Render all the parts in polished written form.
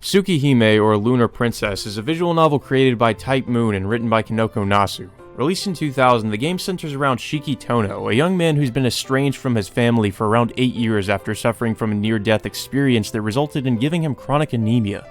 Tsukihime, or Lunar Princess, is a visual novel created by Type Moon and written by Kanoko Nasu. Released in 2000, the game centers around Shiki Tono, a young man who's been estranged from his family for around 8 years after suffering from a near-death experience that resulted in giving him chronic anemia.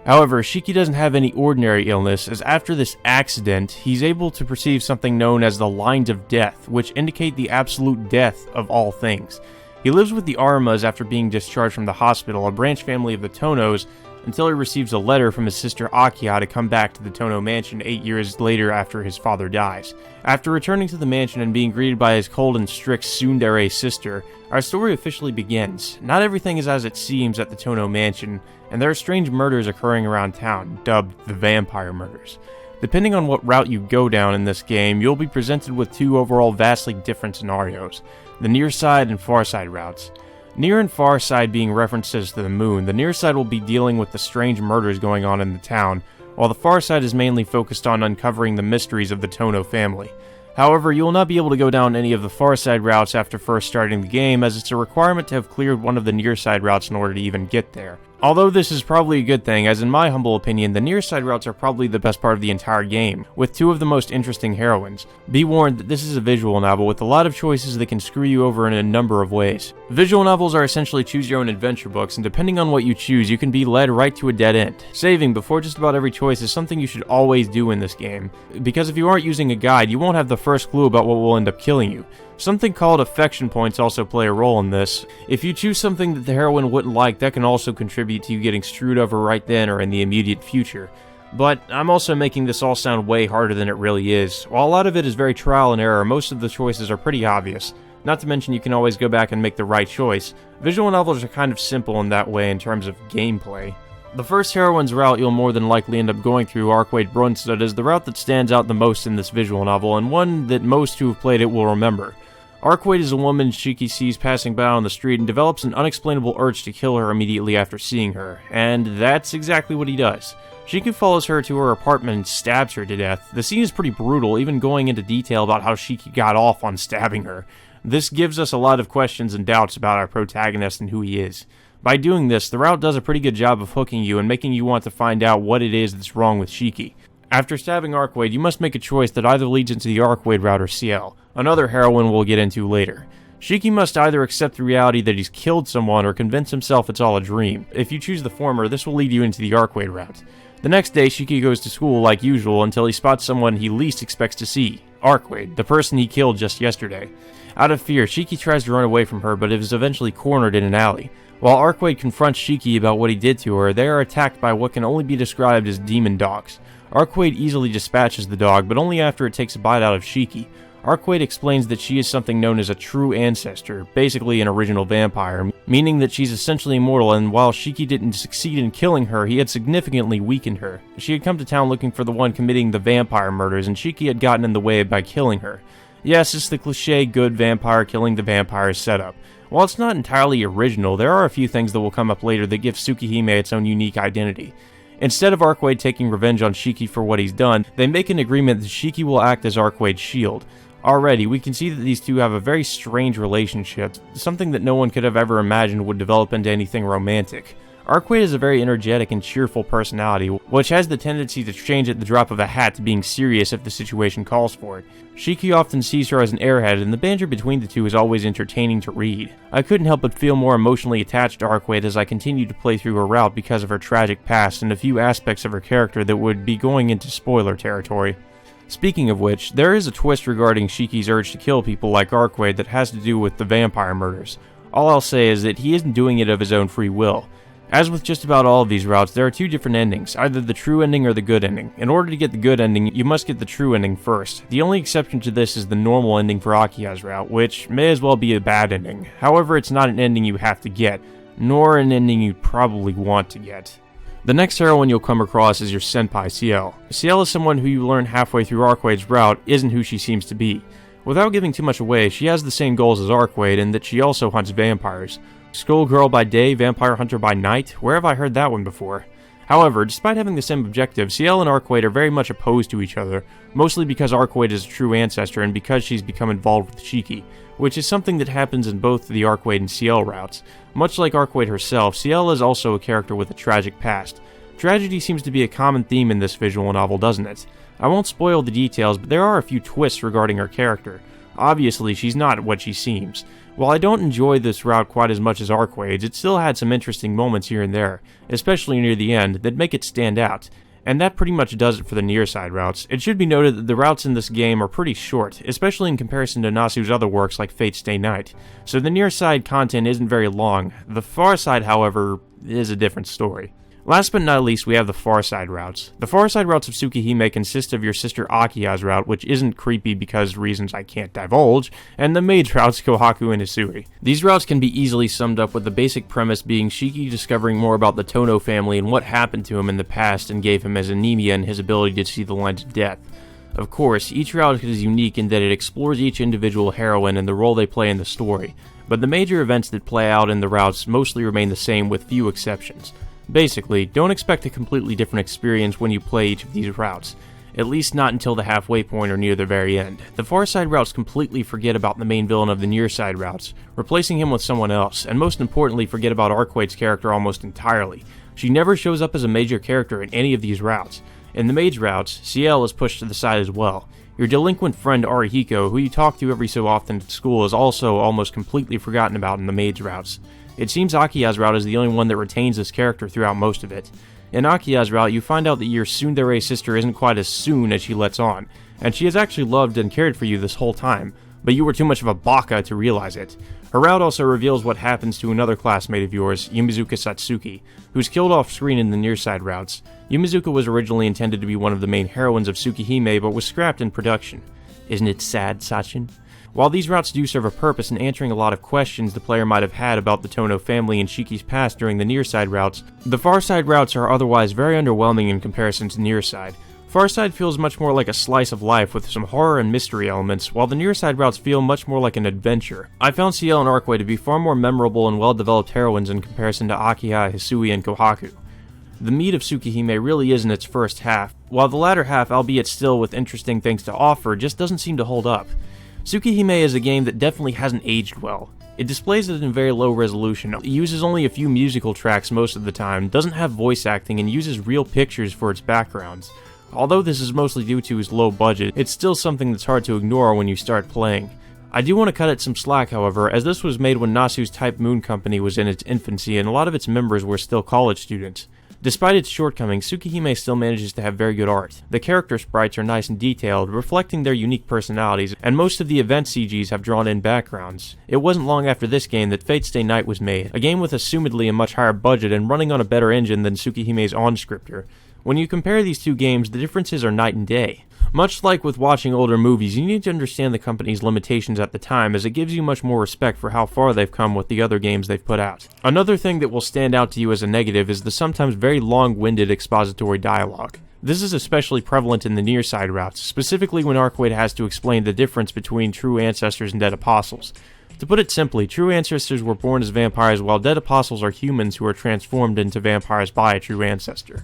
However, Shiki doesn't have any ordinary illness, as after this accident, he's able to perceive something known as the Lines of Death, which indicate the absolute death of all things. He lives with the Arumas after being discharged from the hospital, a branch family of the Tonos, until he receives a letter from his sister Akiya to come back to the Tono mansion 8 years later after his father dies. After returning to the mansion and being greeted by his cold and strict tsundere sister, our story officially begins. Not everything is as it seems at the Tono mansion, and there are strange murders occurring around town, dubbed the vampire murders. Depending on what route you go down in this game, you'll be presented with two overall vastly different scenarios, the near side and far side routes. Near and far side being references to the moon, the near side will be dealing with the strange murders going on in the town, while the far side is mainly focused on uncovering the mysteries of the Tono family. However, you will not be able to go down any of the far side routes after first starting the game, as it's a requirement to have cleared one of the near side routes in order to even get there. Although this is probably a good thing, as in my humble opinion, the near side routes are probably the best part of the entire game, with two of the most interesting heroines. Be warned that this is a visual novel with a lot of choices that can screw you over in a number of ways. Visual novels are essentially choose your own adventure books, and depending on what you choose, you can be led right to a dead end. Saving before just about every choice is something you should always do in this game, because if you aren't using a guide, you won't have the first clue about what will end up killing you. Something called affection points also play a role in this. If you choose something that the heroine wouldn't like, that can also contribute to you getting screwed over right then or in the immediate future. But I'm also making this all sound way harder than it really is. While a lot of it is very trial and error, most of the choices are pretty obvious. Not to mention you can always go back and make the right choice. Visual novels are kind of simple in that way in terms of gameplay. The first heroine's route you'll more than likely end up going through, Arkwade Brunstad, is the route that stands out the most in this visual novel, and one that most who have played it will remember. Arkwade is a woman Shiki sees passing by on the street and develops an unexplainable urge to kill her immediately after seeing her, and that's exactly what he does. Shiki follows her to her apartment and stabs her to death. The scene is pretty brutal, even going into detail about how Shiki got off on stabbing her. This gives us a lot of questions and doubts about our protagonist and who he is. By doing this, the route does a pretty good job of hooking you and making you want to find out what it is that's wrong with Shiki. After stabbing Arkwade, you must make a choice that either leads into the Arkwade route or Ciel, another heroine we'll get into later. Shiki must either accept the reality that he's killed someone or convince himself it's all a dream. If you choose the former, this will lead you into the Arkwade route. The next day, Shiki goes to school like usual until he spots someone he least expects to see, Arkwade, the person he killed just yesterday. Out of fear, Shiki tries to run away from her, but is eventually cornered in an alley. While Arkwade confronts Shiki about what he did to her, they are attacked by what can only be described as demon dogs. Arkwade easily dispatches the dog, but only after it takes a bite out of Shiki. Arkwade explains that she is something known as a true ancestor, basically an original vampire, meaning that she's essentially immortal, and while Shiki didn't succeed in killing her, he had significantly weakened her. She had come to town looking for the one committing the vampire murders, and Shiki had gotten in the way by killing her. Yes, it's the cliché good vampire killing the vampire setup. While it's not entirely original, there are a few things that will come up later that give Tsukihime its own unique identity. Instead of Arkwade taking revenge on Shiki for what he's done, they make an agreement that Shiki will act as Arkwade's shield. Already, we can see that these two have a very strange relationship, something that no one could have ever imagined would develop into anything romantic. Arkwade is a very energetic and cheerful personality, which has the tendency to change at the drop of a hat to being serious if the situation calls for it. Shiki often sees her as an airhead, and the banter between the two is always entertaining to read. I couldn't help but feel more emotionally attached to Arkwade as I continued to play through her route because of her tragic past and a few aspects of her character that would be going into spoiler territory. Speaking of which, there is a twist regarding Shiki's urge to kill people like Arkwade that has to do with the vampire murders. All I'll say is that he isn't doing it of his own free will. As with just about all of these routes, there are two different endings, either the true ending or the good ending. In order to get the good ending, you must get the true ending first. The only exception to this is the normal ending for Akiya's route, which may as well be a bad ending. However, it's not an ending you have to get, nor an ending you'd probably want to get. The next heroine you'll come across is your senpai, Ciel. Ciel is someone who you learn halfway through Arkwade's route isn't who she seems to be. Without giving too much away, she has the same goals as Arkwade in that she also hunts vampires. Skullgirl by day, vampire hunter by night? Where have I heard that one before? However, despite having the same objective, Ciel and Arkwade are very much opposed to each other, mostly because Arkwade is a true ancestor and because she's become involved with Shiki, which is something that happens in both the Arkwade and Ciel routes. Much like Arkwade herself, Ciel is also a character with a tragic past. Tragedy seems to be a common theme in this visual novel, doesn't it? I won't spoil the details, but there are a few twists regarding her character. Obviously, she's not what she seems. While I don't enjoy this route quite as much as Arcwade's, it still had some interesting moments here and there, especially near the end, that make it stand out. And that pretty much does it for the near side routes. It should be noted that the routes in this game are pretty short, especially in comparison to Nasu's other works like Fate Stay Night, so the near side content isn't very long. The far side, however, is a different story. Last but not least, we have the far side routes. The far side routes of Tsukihime consist of your sister Akiya's route, which isn't creepy because reasons I can't divulge, and the mage routes Kohaku and Hisui. These routes can be easily summed up with the basic premise being Shiki discovering more about the Tono family and what happened to him in the past and gave him his anemia and his ability to see the lines of death. Of course, each route is unique in that it explores each individual heroine and the role they play in the story, but the major events that play out in the routes mostly remain the same with few exceptions. Basically, don't expect a completely different experience when you play each of these routes, at least not until the halfway point or near the very end. The far side routes completely forget about the main villain of the near side routes, replacing him with someone else, and most importantly forget about Arcwade's character almost entirely. She never shows up as a major character in any of these routes. In the mage routes, Ciel is pushed to the side as well. Your delinquent friend Arihiko, who you talk to every so often at school, is also almost completely forgotten about in the mage routes. It seems Akiya's route is the only one that retains this character throughout most of it. In Akiya's route, you find out that your tsundere sister isn't quite as soon as she lets on, and she has actually loved and cared for you this whole time, but you were too much of a baka to realize it. Her route also reveals what happens to another classmate of yours, Yumizuka Satsuki, who's killed off screen in the near side routes. Yumizuka was originally intended to be one of the main heroines of Tsukihime, but was scrapped in production. Isn't it sad, Sachin? While these routes do serve a purpose in answering a lot of questions the player might have had about the Tono family and Shiki's past during the near side routes, the far side routes are otherwise very underwhelming in comparison to near side. Far side feels much more like a slice of life with some horror and mystery elements, while the near side routes feel much more like an adventure. I found Ciel and Arcwade to be far more memorable and well-developed heroines in comparison to Akiya, Hisui, and Kohaku. The meat of Tsukihime really is in its first half, while the latter half, albeit still with interesting things to offer, just doesn't seem to hold up. Tsukihime is a game that definitely hasn't aged well. It displays it in very low resolution, it uses only a few musical tracks most of the time, doesn't have voice acting, and uses real pictures for its backgrounds. Although this is mostly due to its low budget, it's still something that's hard to ignore when you start playing. I do want to cut it some slack, however, as this was made when Nasu's Type Moon Company was in its infancy and a lot of its members were still college students. Despite its shortcomings, Tsukihime still manages to have very good art. The character sprites are nice and detailed, reflecting their unique personalities, and most of the event CGs have drawn-in backgrounds. It wasn't long after this game that Fate Stay Night was made, a game with assumedly a much higher budget and running on a better engine than Tsukihime's OnScriptor. When you compare these two games, the differences are night and day. Much like with watching older movies, you need to understand the company's limitations at the time, as it gives you much more respect for how far they've come with the other games they've put out. Another thing that will stand out to you as a negative is the sometimes very long-winded expository dialogue. This is especially prevalent in the near side routes, specifically when Arcwade has to explain the difference between true ancestors and dead apostles. To put it simply, true ancestors were born as vampires, while dead apostles are humans who are transformed into vampires by a true ancestor.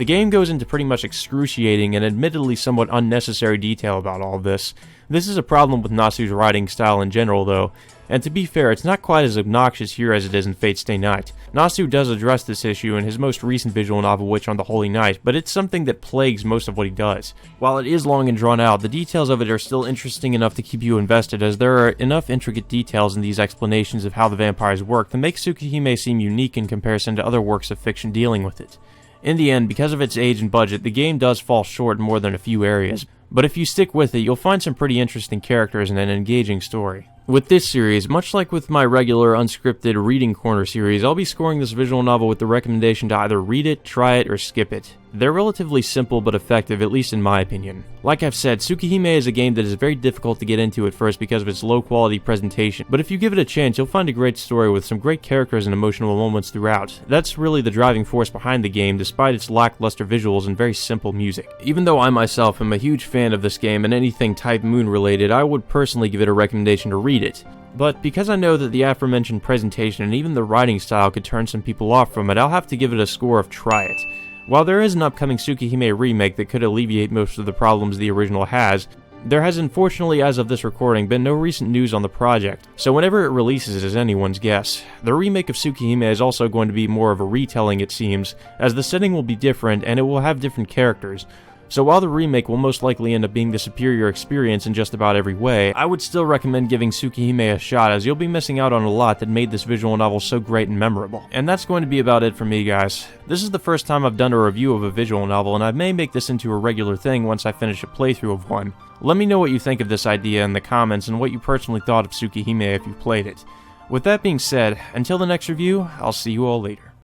The game goes into pretty much excruciating and admittedly somewhat unnecessary detail about all of this. This is a problem with Nasu's writing style in general though, and to be fair, it's not quite as obnoxious here as it is in Fate Stay Night. Nasu does address this issue in his most recent visual novel Witch on the Holy Night, but it's something that plagues most of what he does. While it is long and drawn out, the details of it are still interesting enough to keep you invested, as there are enough intricate details in these explanations of how the vampires work to make Tsukihime seem unique in comparison to other works of fiction dealing with it. In the end, because of its age and budget, the game does fall short in more than a few areas, but if you stick with it, you'll find some pretty interesting characters and an engaging story. With this series, much like with my regular unscripted Reading Corner series, I'll be scoring this visual novel with the recommendation to either read it, try it, or skip it. They're relatively simple but effective, at least in my opinion. Like I've said, Tsukihime is a game that is very difficult to get into at first because of its low quality presentation, but if you give it a chance, you'll find a great story with some great characters and emotional moments throughout. That's really the driving force behind the game, despite its lackluster visuals and very simple music. Even though I myself am a huge fan of this game and anything Type Moon related, I would personally give it a recommendation to read it. But because I know that the aforementioned presentation and even the writing style could turn some people off from it, I'll have to give it a score of try it. While there is an upcoming Tsukihime remake that could alleviate most of the problems the original has, There has unfortunately, as of this recording, been no recent news on the project, so whenever it releases is anyone's guess. The remake of Tsukihime is also going to be more of a retelling, it seems, as the setting will be different and it will have different characters. So while the remake will most likely end up being the superior experience in just about every way, I would still recommend giving Tsukihime a shot, as you'll be missing out on a lot that made this visual novel so great and memorable. And that's going to be about it for me, guys. This is the first time I've done a review of a visual novel, and I may make this into a regular thing once I finish a playthrough of one. Let me know what you think of this idea in the comments and what you personally thought of Tsukihime if you played it. With that being said, until the next review, I'll see you all later.